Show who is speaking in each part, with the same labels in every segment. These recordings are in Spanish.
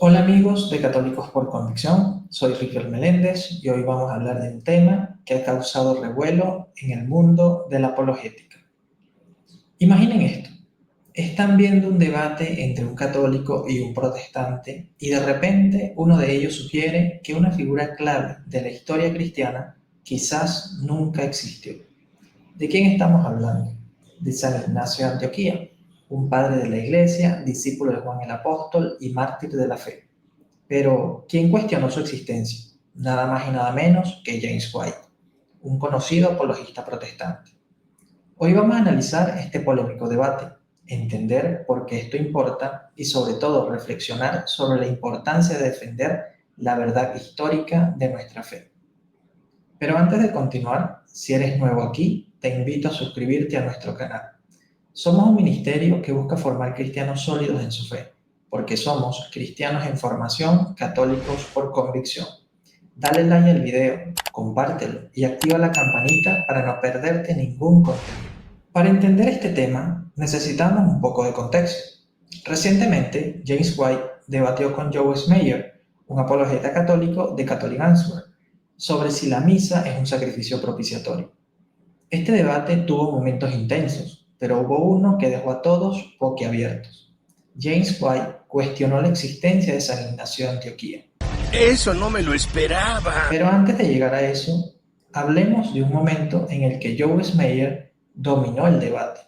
Speaker 1: Hola amigos de Católicos por Convicción, soy Ricker Meléndez y hoy vamos a hablar de un tema que ha causado revuelo en el mundo de la apologética. Imaginen esto, están viendo un debate entre un católico y un protestante y de repente uno de ellos sugiere que una figura clave de la historia cristiana quizás nunca existió. ¿De quién estamos hablando? De San Ignacio de Antioquía, un padre de la Iglesia, discípulo de Juan el Apóstol y mártir de la fe. Pero, ¿quién cuestionó su existencia? Nada más y nada menos que James White, un conocido apologista protestante. Hoy vamos a analizar este polémico debate, entender por qué esto importa y sobre todo reflexionar sobre la importancia de defender la verdad histórica de nuestra fe. Pero antes de continuar, si eres nuevo aquí, te invito a suscribirte a nuestro canal. Somos un ministerio que busca formar cristianos sólidos en su fe, porque somos cristianos en formación, católicos por convicción. Dale like al video, compártelo y activa la campanita para no perderte ningún contenido. Para entender este tema, necesitamos un poco de contexto. Recientemente, James White debatió con Joe Smeyer, un apologeta católico de Catholic Answer, sobre si la misa es un sacrificio propiciatorio. Este debate tuvo momentos intensos, pero hubo uno que dejó a todos boquiabiertos. James White cuestionó la existencia de San Ignacio de Antioquía.
Speaker 2: Eso no me lo esperaba.
Speaker 1: Pero antes de llegar a eso, hablemos de un momento en el que Joe Smeyer dominó el debate.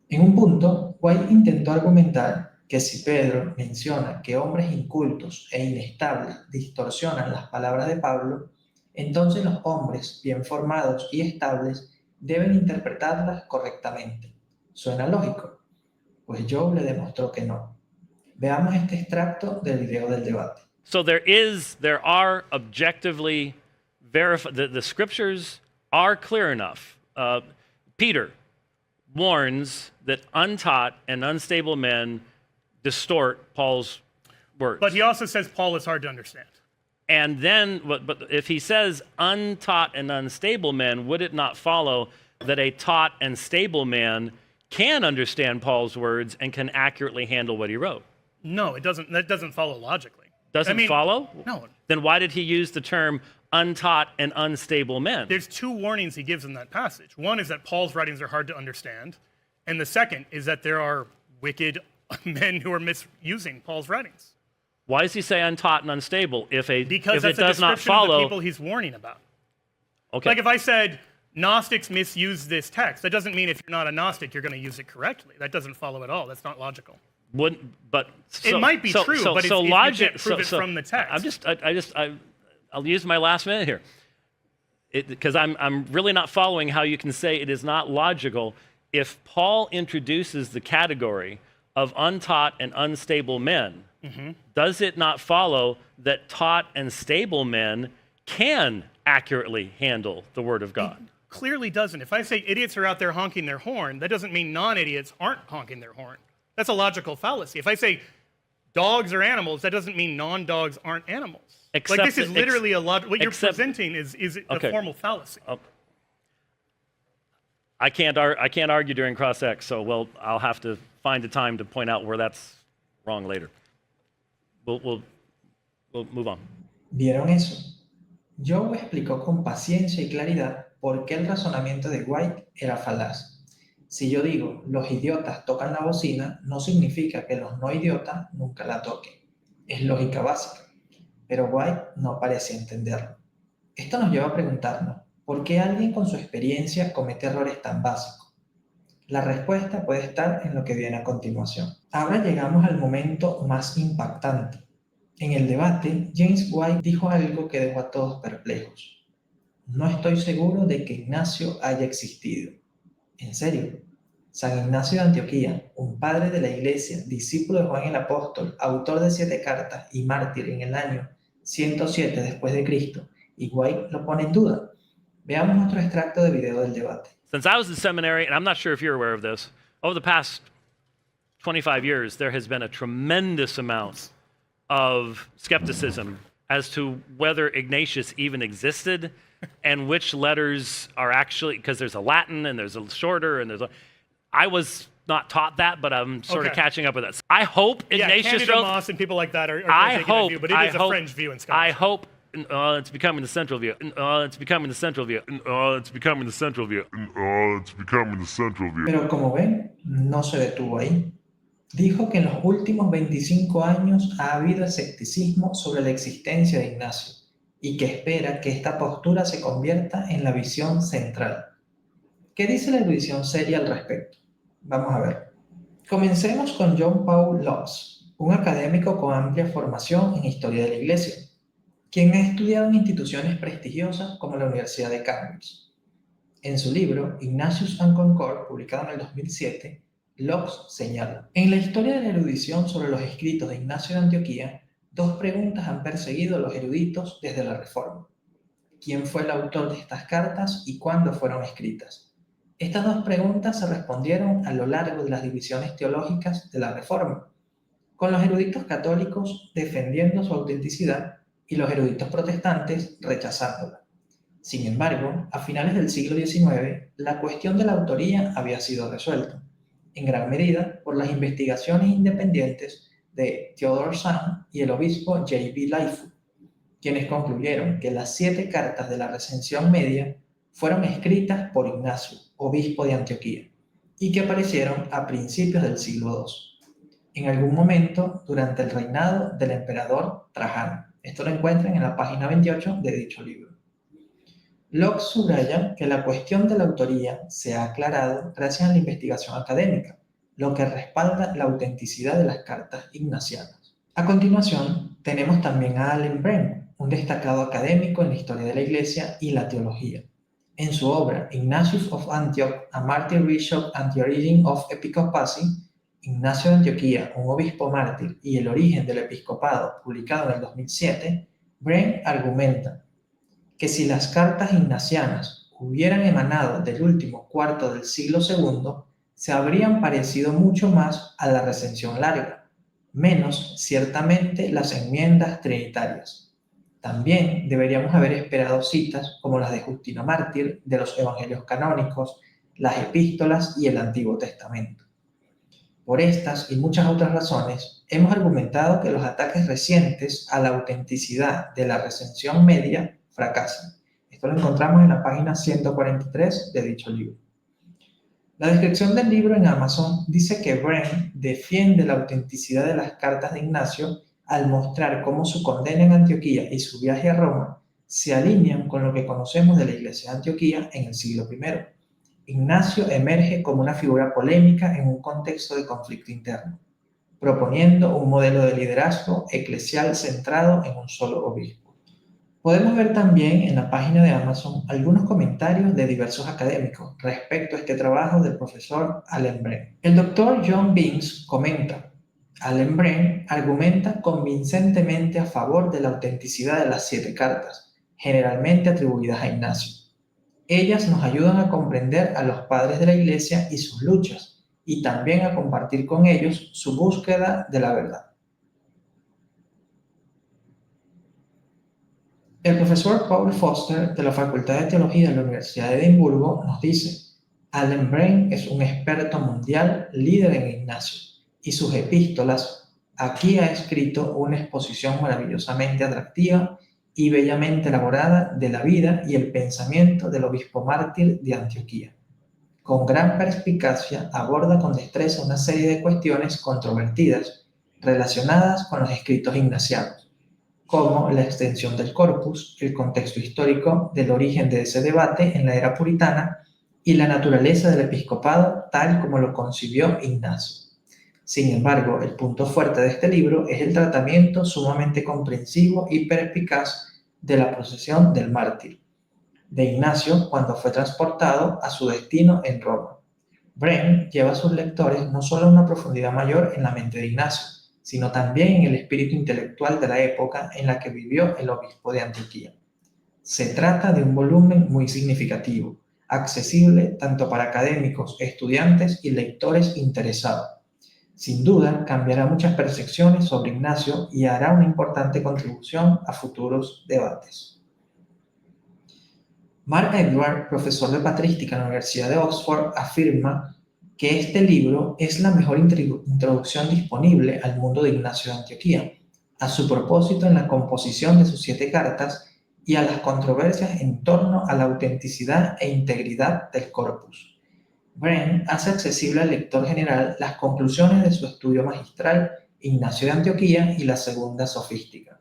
Speaker 1: En un punto, White intentó argumentar que si Pedro menciona que hombres incultos e inestables distorsionan las palabras de Pablo, entonces los hombres bien formados y estables deben interpretarlas correctamente. ¿Suena lógico? Pues Joe le demostró que no. Veamos este extracto del video del debate.
Speaker 3: So there are objectively verified, the scriptures are clear enough. Peter warns that untaught and unstable men distort Paul's words.
Speaker 4: But he also says Paul is hard to understand.
Speaker 3: And then, but if he says untaught and unstable men, would it not follow that a taught and stable man can understand Paul's words and can accurately handle what he wrote?
Speaker 4: No, it doesn't. That doesn't follow logically.
Speaker 3: Doesn't follow?
Speaker 4: No.
Speaker 3: Then why did he use the term untaught and unstable men?
Speaker 4: There's two warnings he gives in that passage. One is that Paul's writings are hard to understand, and the second is that there are wicked men who are misusing Paul's writings.
Speaker 3: Why does he say untaught and unstable
Speaker 4: Because
Speaker 3: if
Speaker 4: that's
Speaker 3: it does
Speaker 4: a
Speaker 3: not
Speaker 4: description of the
Speaker 3: follow?
Speaker 4: people he's warning about.
Speaker 3: Okay.
Speaker 4: Like if I said Gnostics misuse this text, that doesn't mean if you're not a Gnostic you're going to use it correctly. That doesn't follow at all. That's not logical.
Speaker 3: It
Speaker 4: might be true, but you can't prove it from the text.
Speaker 3: I'll use my last minute here, because I'm really not following how you can say it is not logical if Paul introduces the category of untaught and unstable men. Mm-hmm. Does it not follow that taught and stable men can accurately handle the Word of God?
Speaker 4: It clearly doesn't. If I say idiots are out there honking their horn, that doesn't mean non-idiots aren't honking their horn. That's a logical fallacy. If I say dogs are animals, that doesn't mean non-dogs aren't animals. Like this is literally what you're presenting is a formal fallacy.
Speaker 3: I can't argue during cross-ex, so I'll have to find a time to point out where that's wrong later. We'll move on.
Speaker 1: ¿Vieron eso? Joe explicó con paciencia y claridad por qué el razonamiento de White era falaz. Si yo digo, los idiotas tocan la bocina, no significa que los no idiotas nunca la toquen. Es lógica básica. Pero White no parecía entenderlo. Esto nos lleva a preguntarnos, ¿por qué alguien con su experiencia comete errores tan básicos? La respuesta puede estar en lo que viene a continuación. Ahora llegamos al momento más impactante. En el debate, James White dijo algo que dejó a todos perplejos. No estoy seguro de que Ignacio haya existido. En serio, San Ignacio de Antioquía, un padre de la Iglesia, discípulo de Juan el Apóstol, autor de 7 cartas y mártir en el año 107 después de Cristo, y White lo pone en duda. Veamos otro extracto de video del debate.
Speaker 3: Since I was in seminary, and I'm not sure if you're aware of this, over the past 25 years, there has been a tremendous amount of skepticism as to whether Ignatius even existed and which letters are actually, because there's a Latin and there's a shorter and I was not taught that, but I'm sort of
Speaker 4: Okay.
Speaker 3: catching up with that. I hope
Speaker 4: Yeah,
Speaker 3: Ignatius
Speaker 4: Candida
Speaker 3: wrote.
Speaker 4: Moss and people like that are
Speaker 3: I
Speaker 4: taking that
Speaker 3: hope.
Speaker 4: view, but it is a fringe view in
Speaker 3: I
Speaker 4: scholarship.
Speaker 3: hope. It's becoming the central view. It's becoming the central view. It's becoming the central view.
Speaker 2: It's becoming the central view.
Speaker 1: Pero como ven, no se detuvo ahí. Dijo que en los últimos 25 años ha habido escepticismo sobre la existencia de Ignacio y que espera que esta postura se convierta en la visión central. ¿Qué dice la erudición seria al respecto? Vamos a ver. Comencemos con John Paul Laux, un académico con amplia formación en historia de la Iglesia, quien ha estudiado en instituciones prestigiosas como la Universidad de Cambridge. En su libro Ignatius and Concord, publicado en el 2007, Laux señala: en la historia de la erudición sobre los escritos de Ignacio de Antioquía, dos preguntas han perseguido a los eruditos desde la Reforma. ¿Quién fue el autor de estas cartas y cuándo fueron escritas? Estas dos preguntas se respondieron a lo largo de las divisiones teológicas de la Reforma, con los eruditos católicos defendiendo su autenticidad y los eruditos protestantes rechazándola. Sin embargo, a finales del siglo XIX, la cuestión de la autoría había sido resuelta, en gran medida por las investigaciones independientes de Theodore Sand y el obispo J.B. Lightfoot, quienes concluyeron que las 7 cartas de la Recensión Media fueron escritas por Ignacio, obispo de Antioquía, y que aparecieron a principios del siglo II, en algún momento durante el reinado del emperador Trajano. Esto lo encuentran en la página 28 de dicho libro. Locke subraya que la cuestión de la autoría se ha aclarado gracias a la investigación académica, lo que respalda la autenticidad de las cartas ignacianas. A continuación, tenemos también a Allen Brent, un destacado académico en la historia de la Iglesia y la teología. En su obra Ignatius of Antioch, A Martyr Bishop and the Origin of Episcopacy, Ignacio de Antioquía, un obispo mártir y el origen del episcopado, publicado en el 2007, Brent argumenta que si las cartas ignacianas hubieran emanado del último cuarto del siglo II, se habrían parecido mucho más a la Recensión Larga, menos ciertamente las enmiendas trinitarias. También deberíamos haber esperado citas como las de Justino Mártir, de los Evangelios canónicos, las epístolas y el Antiguo Testamento. Por estas y muchas otras razones, hemos argumentado que los ataques recientes a la autenticidad de la Recensión Media fracasan. Esto lo encontramos en la página 143 de dicho libro. La descripción del libro en Amazon dice que Brent defiende la autenticidad de las cartas de Ignacio al mostrar cómo su condena en Antioquía y su viaje a Roma se alinean con lo que conocemos de la Iglesia de Antioquía en el siglo I. Ignacio emerge como una figura polémica en un contexto de conflicto interno, proponiendo un modelo de liderazgo eclesial centrado en un solo obispo. Podemos ver también en la página de Amazon algunos comentarios de diversos académicos respecto a este trabajo del profesor Allen Brent. El doctor John Binks comenta: Allen Brent argumenta convincentemente a favor de la autenticidad de las 7 cartas, generalmente atribuidas a Ignacio. Ellas nos ayudan a comprender a los padres de la Iglesia y sus luchas, y también a compartir con ellos su búsqueda de la verdad. El profesor Paul Foster, de la Facultad de Teología de la Universidad de Edimburgo, nos dice: Allen Brent es un experto mundial líder en Ignacio, y sus epístolas. Aquí ha escrito una exposición maravillosamente atractiva y bellamente elaborada de la vida y el pensamiento del obispo mártir de Antioquía. Con gran perspicacia aborda con destreza una serie de cuestiones controvertidas relacionadas con los escritos ignacianos, como la extensión del corpus, el contexto histórico del origen de ese debate en la era puritana y la naturaleza del episcopado tal como lo concibió Ignacio. Sin embargo, el punto fuerte de este libro es el tratamiento sumamente comprensivo y perspicaz de la procesión del mártir, de Ignacio cuando fue transportado a su destino en Roma. Brent lleva a sus lectores no solo a una profundidad mayor en la mente de Ignacio, sino también en el espíritu intelectual de la época en la que vivió el obispo de Antioquía. Se trata de un volumen muy significativo, accesible tanto para académicos, estudiantes y lectores interesados. Sin duda, cambiará muchas percepciones sobre Ignacio y hará una importante contribución a futuros debates. Mark Edward, profesor de patrística en la Universidad de Oxford, afirma que este libro es la mejor introducción disponible al mundo de Ignacio de Antioquía, a su propósito en la composición de sus 7 cartas y a las controversias en torno a la autenticidad e integridad del corpus. Bren hace accesible al lector general las conclusiones de su estudio magistral Ignacio de Antioquía y la Segunda Sofística,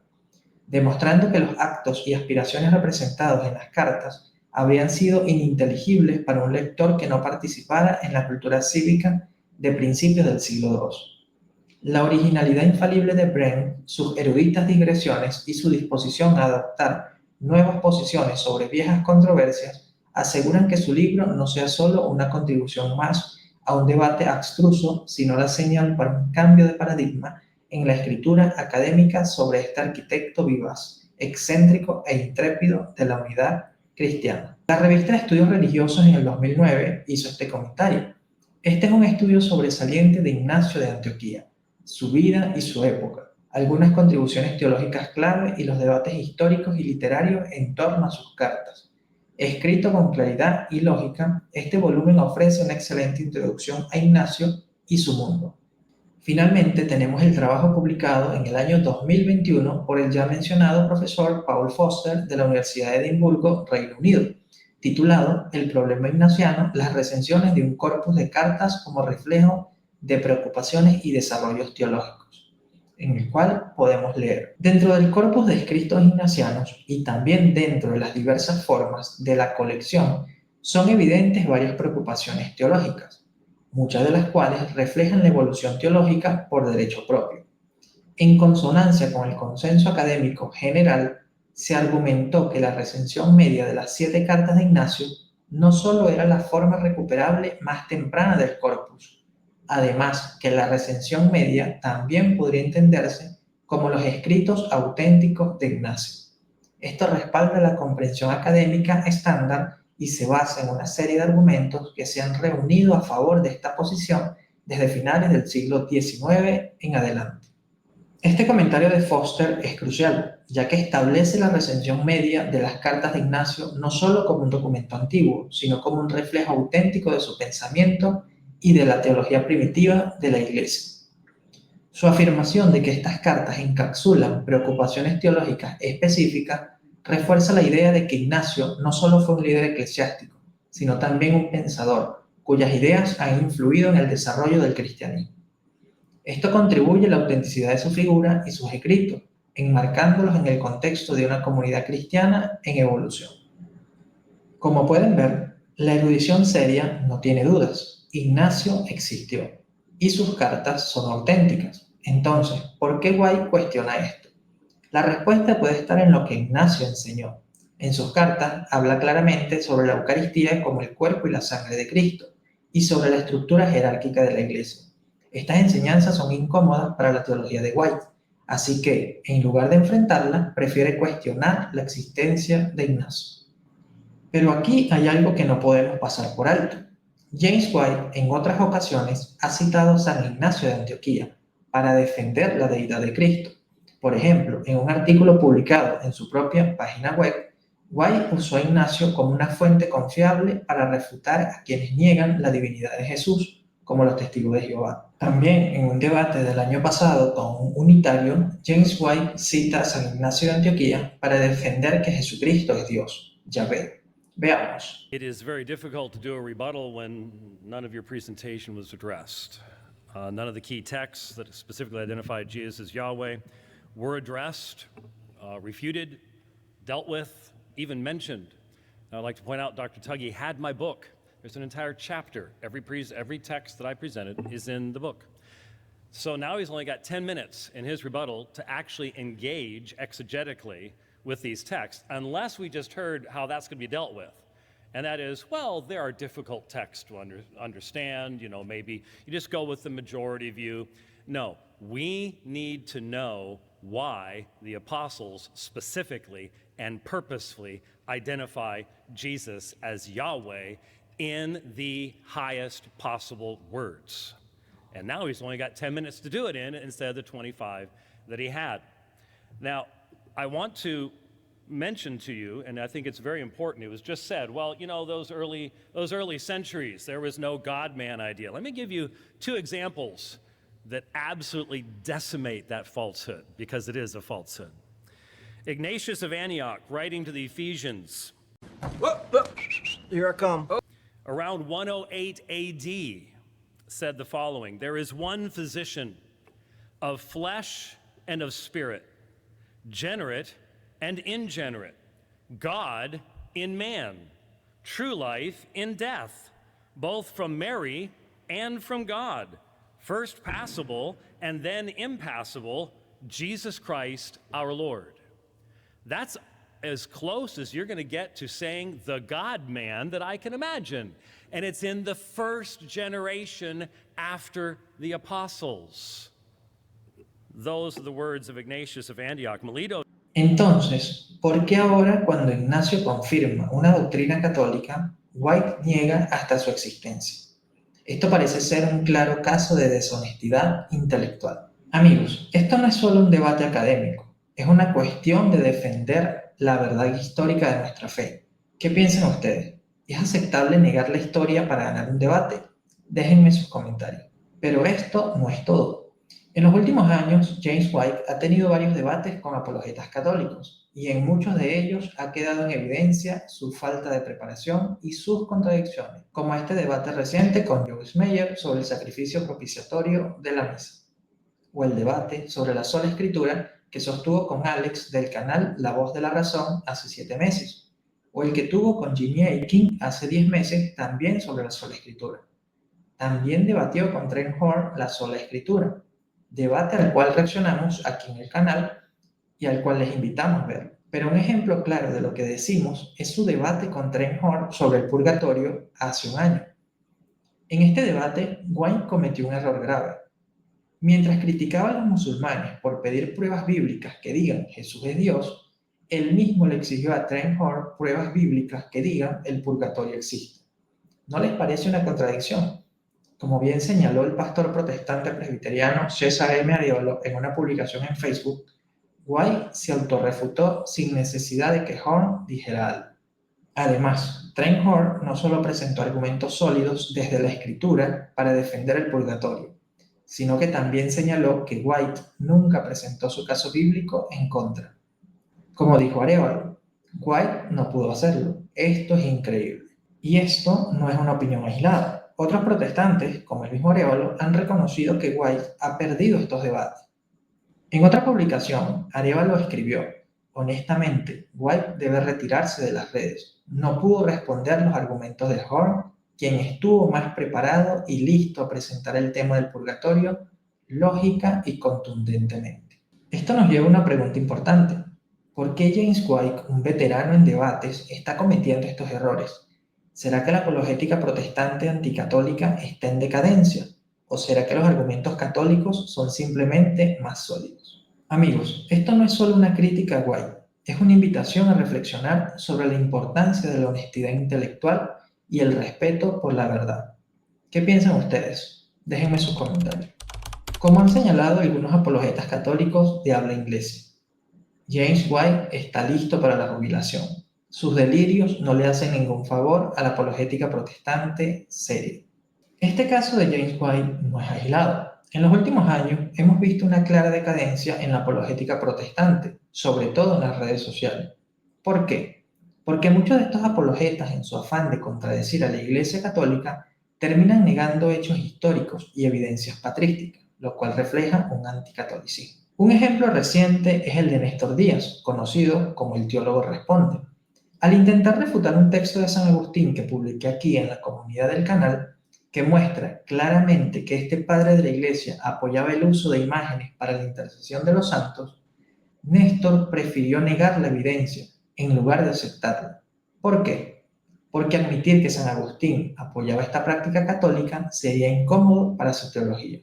Speaker 1: demostrando que los actos y aspiraciones representados en las cartas habrían sido ininteligibles para un lector que no participara en la cultura cívica de principios del siglo II. La originalidad infalible de Bren, sus eruditas digresiones y su disposición a adoptar nuevas posiciones sobre viejas controversias aseguran que su libro no sea solo una contribución más a un debate abstruso, sino la señal para un cambio de paradigma en la escritura académica sobre este arquitecto vivaz, excéntrico e intrépido de la unidad cristiana. La revista de Estudios Religiosos en el 2009 hizo este comentario. Este es un estudio sobresaliente de Ignacio de Antioquía, su vida y su época, algunas contribuciones teológicas clave y los debates históricos y literarios en torno a sus cartas. Escrito con claridad y lógica, este volumen ofrece una excelente introducción a Ignacio y su mundo. Finalmente, tenemos el trabajo publicado en el año 2021 por el ya mencionado profesor Paul Foster de la Universidad de Edimburgo, Reino Unido, titulado El problema ignaciano, las recensiones de un corpus de cartas como reflejo de preocupaciones y desarrollos teológicos, en el cual podemos leer: dentro del corpus de escritos ignacianos y también dentro de las diversas formas de la colección son evidentes varias preocupaciones teológicas, muchas de las cuales reflejan la evolución teológica por derecho propio. En consonancia con el consenso académico general, se argumentó que la recensión media de las 7 cartas de Ignacio no solo era la forma recuperable más temprana del corpus, además que la recensión media también podría entenderse como los escritos auténticos de Ignacio. Esto respalda la comprensión académica estándar y se basa en una serie de argumentos que se han reunido a favor de esta posición desde finales del siglo XIX en adelante. Este comentario de Foster es crucial, ya que establece la recensión media de las cartas de Ignacio no solo como un documento antiguo, sino como un reflejo auténtico de su pensamiento y de la teología primitiva de la Iglesia. Su afirmación de que estas cartas encapsulan preocupaciones teológicas específicas refuerza la idea de que Ignacio no solo fue un líder eclesiástico, sino también un pensador, cuyas ideas han influido en el desarrollo del cristianismo. Esto contribuye a la autenticidad de su figura y sus escritos, enmarcándolos en el contexto de una comunidad cristiana en evolución. Como pueden ver, la erudición seria no tiene dudas. Ignacio existió y sus cartas son auténticas. Entonces, ¿por qué White cuestiona esto? La respuesta puede estar en lo que Ignacio enseñó. En sus cartas habla claramente sobre la Eucaristía como el cuerpo y la sangre de Cristo y sobre la estructura jerárquica de la Iglesia. Estas enseñanzas son incómodas para la teología de White, así que, en lugar de enfrentarla, prefiere cuestionar la existencia de Ignacio. Pero aquí hay algo que no podemos pasar por alto. James White, en otras ocasiones, ha citado a San Ignacio de Antioquía para defender la deidad de Cristo. Por ejemplo, en un artículo publicado en su propia página web, White usó a Ignacio como una fuente confiable para refutar a quienes niegan la divinidad de Jesús, como los testigos de Jehová. También, en un debate del año pasado con un unitario, James White cita a San Ignacio de Antioquía para defender que Jesucristo es Dios, Yahvé. Veamos.
Speaker 3: It is very difficult to do a rebuttal when none of your presentation was addressed. None of the key texts that specifically identified Jesus as Yahweh were addressed, refuted, dealt with, even mentioned. Now, I'd like to point out Dr. Tuggy had my book. There's an entire chapter. Every text that I presented is in the book. So now he's only got 10 minutes in his rebuttal to actually engage exegetically with these texts, unless we just heard how that's going to be dealt with. And that is, well, there are difficult texts to understand, maybe you just go with the majority view. No, we need to know why the apostles specifically and purposefully identify Jesus as Yahweh in the highest possible words. And now he's only got 10 minutes to do it in instead of the 25 that he had. Now, I want to mentioned to you, and I think it's very important. It was just said, well, you know, those early centuries, there was no God-man idea. Let me give you two examples that absolutely decimate that falsehood, because it is a falsehood. Ignatius of Antioch, writing to the Ephesians,
Speaker 5: Here I come.
Speaker 3: around 108 AD, said the following: there is one physician of flesh and of spirit, generate and ingenerate, God in man, true life in death, both from Mary and from God, first passible and then impassible, Jesus Christ our Lord. That's as close as you're going to get to saying the God-man that I can imagine. And it's in the first generation after the apostles. Those are the words of Ignatius of Antioch. Melito.
Speaker 1: Entonces, ¿por qué ahora cuando Ignacio confirma una doctrina católica, White niega hasta su existencia? Esto parece ser un claro caso de deshonestidad intelectual. Amigos, esto no es solo un debate académico, es una cuestión de defender la verdad histórica de nuestra fe. ¿Qué piensan ustedes? ¿Es aceptable negar la historia para ganar un debate? Déjenme sus comentarios. Pero esto no es todo. En los últimos años, James White ha tenido varios debates con apologetas católicos, y en muchos de ellos ha quedado en evidencia su falta de preparación y sus contradicciones, como este debate reciente con Joyce Meyer sobre el sacrificio propiciatorio de la misa, o el debate sobre la sola escritura que sostuvo con Alex del canal La Voz de la Razón hace 7 meses, o el que tuvo con Jimmy Akin hace 10 meses también sobre la sola escritura. También debatió con Trent Horn la sola escritura, debate al cual reaccionamos aquí en el canal y al cual les invitamos a ver. Pero un ejemplo claro de lo que decimos es su debate con Trent Horn sobre el purgatorio hace un año. En este debate, White cometió un error grave. Mientras criticaba a los musulmanes por pedir pruebas bíblicas que digan Jesús es Dios, él mismo le exigió a Trent Horn pruebas bíblicas que digan el purgatorio existe. ¿No les parece una contradicción? Como bien señaló el pastor protestante presbiteriano César M. Arevalo en una publicación en Facebook, White se autorrefutó sin necesidad de que Horn dijera algo. Además, Trent Horn no solo presentó argumentos sólidos desde la escritura para defender el purgatorio, sino que también señaló que White nunca presentó su caso bíblico en contra. Como dijo Arevalo, White no pudo hacerlo. Esto es increíble. Y esto no es una opinión aislada. Otros protestantes, como el mismo Arevalo, han reconocido que White ha perdido estos debates. En otra publicación, Arevalo escribió: honestamente, White debe retirarse de las redes. No pudo responder los argumentos de Horn, quien estuvo más preparado y listo a presentar el tema del purgatorio lógica y contundentemente. Esto nos lleva a una pregunta importante. ¿Por qué James White, un veterano en debates, está cometiendo estos errores? ¿Será que la apologética protestante anticatólica está en decadencia? ¿O será que los argumentos católicos son simplemente más sólidos? Amigos, esto no es solo una crítica a White, es una invitación a reflexionar sobre la importancia de la honestidad intelectual y el respeto por la verdad. ¿Qué piensan ustedes? Déjenme sus comentarios. Como han señalado algunos apologetas católicos de habla inglesa, James White está listo para la jubilación. Sus delirios no le hacen ningún favor a la apologética protestante seria. Este caso de James White no es aislado. En los últimos años hemos visto una clara decadencia en la apologética protestante, sobre todo en las redes sociales. ¿Por qué? Porque muchos de estos apologetas, en su afán de contradecir a la Iglesia Católica, terminan negando hechos históricos y evidencias patrísticas, lo cual refleja un anticatolicismo. Un ejemplo reciente es el de Néstor Díaz, conocido como el teólogo responde. Al intentar refutar un texto de San Agustín que publiqué aquí en la comunidad del canal, que muestra claramente que este padre de la Iglesia apoyaba el uso de imágenes para la intercesión de los santos, Néstor prefirió negar la evidencia en lugar de aceptarla. ¿Por qué? Porque admitir que San Agustín apoyaba esta práctica católica sería incómodo para su teología.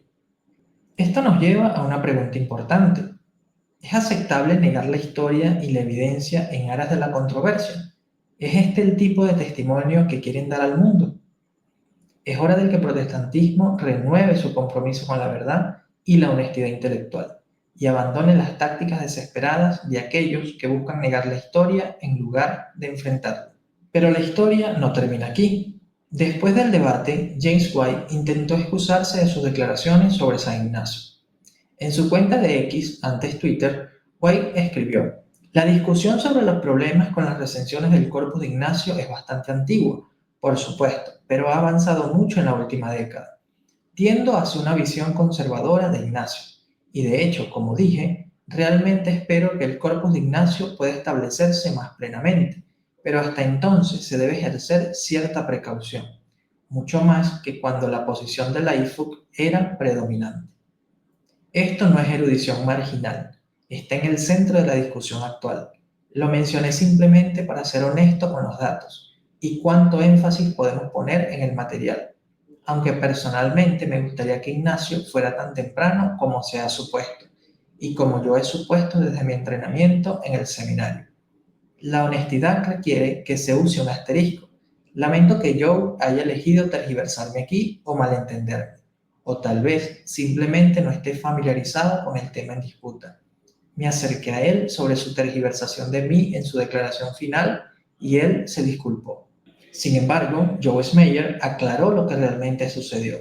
Speaker 1: Esto nos lleva a una pregunta importante. ¿Es aceptable negar la historia y la evidencia en aras de la controversia? ¿Es este el tipo de testimonio que quieren dar al mundo? Es hora de que el protestantismo renueve su compromiso con la verdad y la honestidad intelectual. y abandone las tácticas desesperadas de aquellos que buscan negar la historia en lugar de enfrentarla. Pero la historia no termina aquí. Después del debate, James White intentó excusarse de sus declaraciones sobre San Ignacio. En su cuenta de X, antes Twitter, White escribió: "La discusión sobre los problemas con las recensiones del Corpus de Ignacio es bastante antigua, por supuesto, pero ha avanzado mucho en la última década. Tiendo hacia una visión conservadora de Ignacio, y de hecho, como dije, realmente espero que el Corpus de Ignacio pueda establecerse más plenamente, pero hasta entonces se debe ejercer cierta precaución, mucho más que cuando la posición de la IFUC era predominante. Esto no es erudición marginal, está en el centro de la discusión actual. Lo mencioné simplemente para ser honesto con los datos y cuánto énfasis podemos poner en el material, aunque personalmente me gustaría que Ignacio fuera tan temprano como se ha supuesto, y como yo he supuesto desde mi entrenamiento en el seminario. La honestidad requiere que se use un asterisco. Lamento que Joe haya elegido tergiversarme aquí o malentenderme, o tal vez simplemente no esté familiarizado con el tema en disputa. Me acerqué a él sobre su tergiversación de mí en su declaración final y él se disculpó. Sin embargo, Joe Smeyer aclaró lo que realmente sucedió.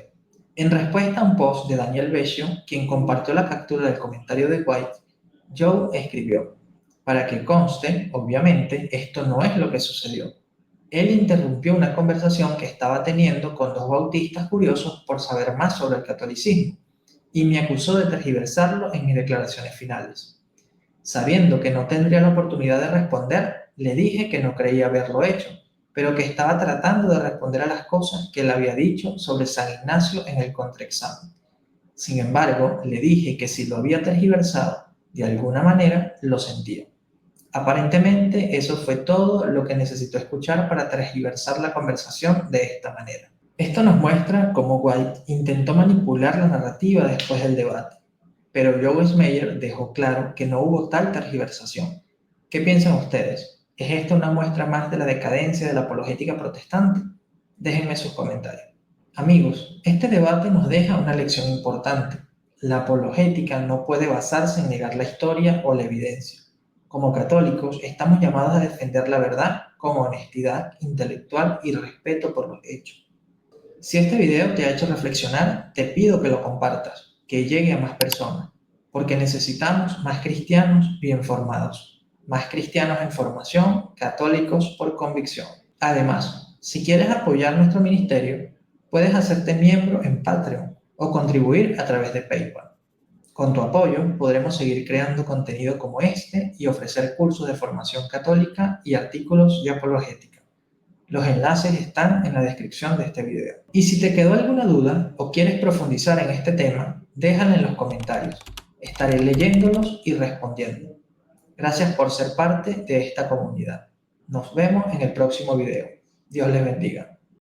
Speaker 1: En respuesta a un post de Daniel Becchio, quien compartió la captura del comentario de White, Joe escribió: "Para que conste, obviamente, esto no es lo que sucedió. Él interrumpió una conversación que estaba teniendo con dos bautistas curiosos por saber más sobre el catolicismo y me acusó de tergiversarlo en mis declaraciones finales. Sabiendo que no tendría la oportunidad de responder, le dije que no creía haberlo hecho, pero que estaba tratando de responder a las cosas que él había dicho sobre San Ignacio en el contraexamen. Sin embargo, le dije que si lo había tergiversado, de alguna manera lo sentía. Aparentemente, eso fue todo lo que necesitó escuchar para tergiversar la conversación de esta manera". Esto nos muestra cómo White intentó manipular la narrativa después del debate, pero Joe Smeyer dejó claro que no hubo tal tergiversación. ¿Qué piensan ustedes? ¿Es esta una muestra más de la decadencia de la apologética protestante? Déjenme sus comentarios. Amigos, este debate nos deja una lección importante. La apologética no puede basarse en negar la historia o la evidencia. Como católicos, estamos llamados a defender la verdad con honestidad intelectual y respeto por los hechos. Si este video te ha hecho reflexionar, te pido que lo compartas, que llegue a más personas, porque necesitamos más cristianos bien formados, más cristianos en formación, católicos por convicción. Además, si quieres apoyar nuestro ministerio, puedes hacerte miembro en Patreon o contribuir a través de PayPal. Con tu apoyo podremos seguir creando contenido como este y ofrecer cursos de formación católica y artículos de apologética. Los enlaces están en la descripción de este video. Y si te quedó alguna duda o quieres profundizar en este tema, déjala en los comentarios. Estaré leyéndolos y respondiendo. Gracias por ser parte de esta comunidad. Nos vemos en el próximo video. Dios les bendiga.